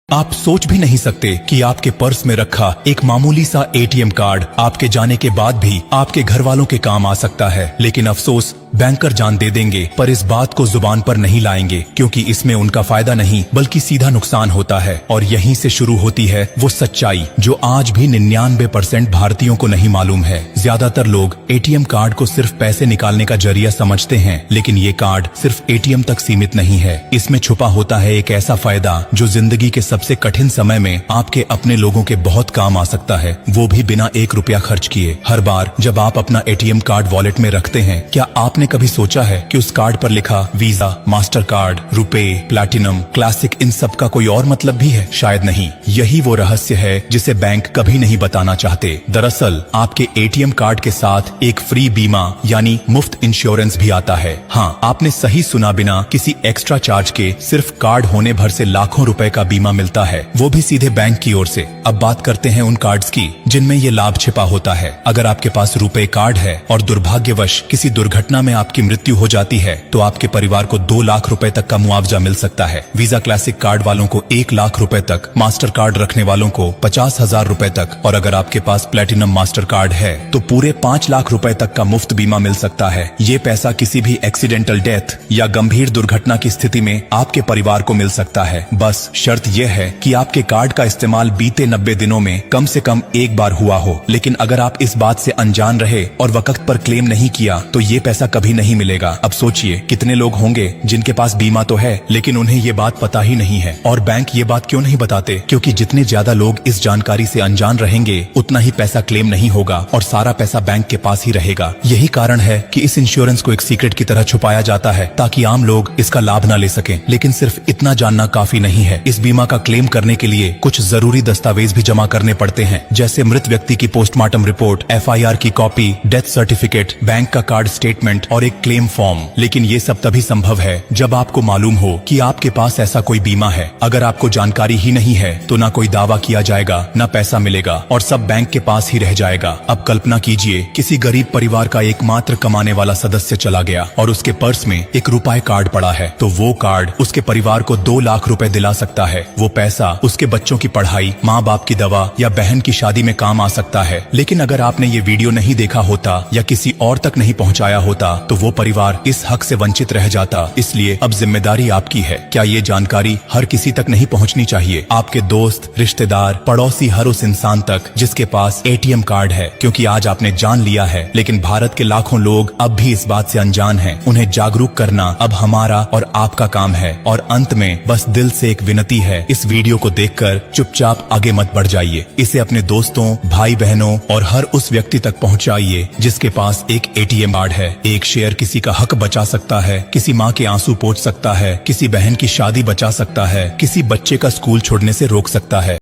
आप सोच भी नहीं सकते कि आपके पर्स में रखा एक मामूली सा एटीएम कार्ड आपके जाने के बाद भी आपके घर वालों के काम आ सकता है। लेकिन अफसोस, बैंकर जान दे देंगे पर इस बात को जुबान पर नहीं लाएंगे, क्योंकि इसमें उनका फायदा नहीं बल्कि सीधा नुकसान होता है। और यहीं से शुरू होती है वो सच्चाई जो आज भी 99% भारतीयों को नहीं मालूम है। ज्यादातर लोग एटीएम कार्ड को सिर्फ पैसे निकालने का जरिया समझते हैं, लेकिन ये कार्ड सिर्फ एटीएम तक सीमित नहीं है। इसमें छुपा होता है एक ऐसा फायदा जो जिंदगी के सबसे कठिन समय में आपके अपने लोगों के बहुत काम आ सकता है, वो भी बिना 1 रुपया खर्च किए। हर बार जब आप अपना एटीएम कार्ड वॉलेट में रखते हैं, क्या आपने कभी सोचा है कि उस कार्ड पर लिखा Visa, master card, RuPay, platinum, classic, इन सब का कोई और मतलब भी है? शायद नहीं। यही वो रहस्य है जिसे बैंक कभी नहीं बताना चाहते। दरअसल आपके एटीएम कार्ड के साथ एक फ्री बीमा यानी मुफ्त इंश्योरेंस भी आता है। हाँ, आपने सही सुना, बिना किसी एक्स्ट्रा चार्ज के सिर्फ कार्ड होने भर से लाखों रुपए का बीमा मिलता है, वो भी सीधे बैंक की ओर से। अब बात करते हैं उन कार्ड्स की जिनमें ये लाभ छिपा होता है। अगर आपके पास रुपे कार्ड है और दुर्भाग्यवश किसी दुर्घटना में आपकी मृत्यु हो जाती है, तो आपके परिवार को 2 लाख रुपए तक का मुआवजा मिल सकता है। वीजा क्लासिक कार्ड वालों को 1 लाख रुपए तक, मास्टर कार्ड रखने वालों को 50,000 रुपए तक, और अगर आपके पास प्लेटिनम मास्टर कार्ड है तो पूरे 5 लाख रुपए तक का मुफ्त बीमा मिल सकता है। ये पैसा किसी भी एक्सीडेंटल डेथ या गंभीर दुर्घटना की स्थिति में आपके परिवार को मिल सकता है। बस शर्त यह है कि आपके कार्ड का इस्तेमाल बीते 90 दिनों में कम से कम एक बार हुआ हो। लेकिन अगर आप इस बात से अनजान रहे और वक्त पर क्लेम नहीं किया, तो ये पैसा कभी नहीं मिलेगा। अब सोचिए, कितने लोग होंगे जिनके पास बीमा तो है लेकिन उन्हें ये बात पता ही नहीं है। और बैंक ये बात क्यों नहीं बताते? क्योंकि जितने ज्यादा लोग इस जानकारी से अनजान रहेंगे, उतना ही पैसा क्लेम नहीं होगा और सारा पैसा बैंक के पास ही रहेगा। यही कारण है कि इस इंश्योरेंस को एक सीक्रेट की तरह छुपाया जाता है, ताकि आम लोग इसका लाभ न ले सकें। लेकिन सिर्फ इतना जानना काफी नहीं है। इस बीमा का क्लेम करने के लिए कुछ जरूरी दस्तावेज भी जमा करने पड़ते हैं, जैसे मृत व्यक्ति की पोस्टमार्टम रिपोर्ट, FIR की कॉपी, डेथ सर्टिफिकेट, बैंक का कार्ड स्टेटमेंट और एक क्लेम फॉर्म। लेकिन ये सब तभी संभव है जब आपको मालूम हो कि आपके पास ऐसा कोई बीमा है। अगर आपको जानकारी ही नहीं है तो ना कोई दावा किया जाएगा, ना पैसा मिलेगा और सब बैंक के पास ही रह जाएगा। अब कल्पना कीजिए, किसी गरीब परिवार का एकमात्र कमाने वाला सदस्य चला गया और उसके पर्स में एक रुपए कार्ड पड़ा है, तो वो कार्ड उसके परिवार को 2 लाख रुपए दिला सकता है। वो पैसा उसके बच्चों की पढ़ाई, माँ बाप की दवा या बहन की शादी में काम आ सकता है। लेकिन अगर आपने ये वीडियो नहीं देखा होता या किसी और तक नहीं पहुँचाया होता, तो वो परिवार इस हक से वंचित रह जाता। इसलिए अब जिम्मेदारी आपकी है। क्या ये जानकारी हर किसी तक नहीं पहुंचनी चाहिए? आपके दोस्त, रिश्तेदार, पड़ोसी, हर उस इंसान तक जिसके पास एटीएम कार्ड है। क्योंकि आज आपने जान लिया है, लेकिन भारत के लाखों लोग अब भी इस बात से अनजान हैं। उन्हें जागरूक करना अब हमारा और आपका काम है। और अंत में बस दिल से एक विनती है, इस वीडियो को देखकर चुपचाप आगे मत बढ़ जाइए। इसे अपने दोस्तों, भाई बहनों और हर उस व्यक्ति तक पहुंचाइए जिसके पास एक एटीएम कार्ड है। एक शेयर किसी का हक बचा सकता है, किसी माँ के आंसू पोंछ सकता है, किसी बहन की शादी बचा सकता है, किसी बच्चे का स्कूल छोड़ने से रोक सकता है।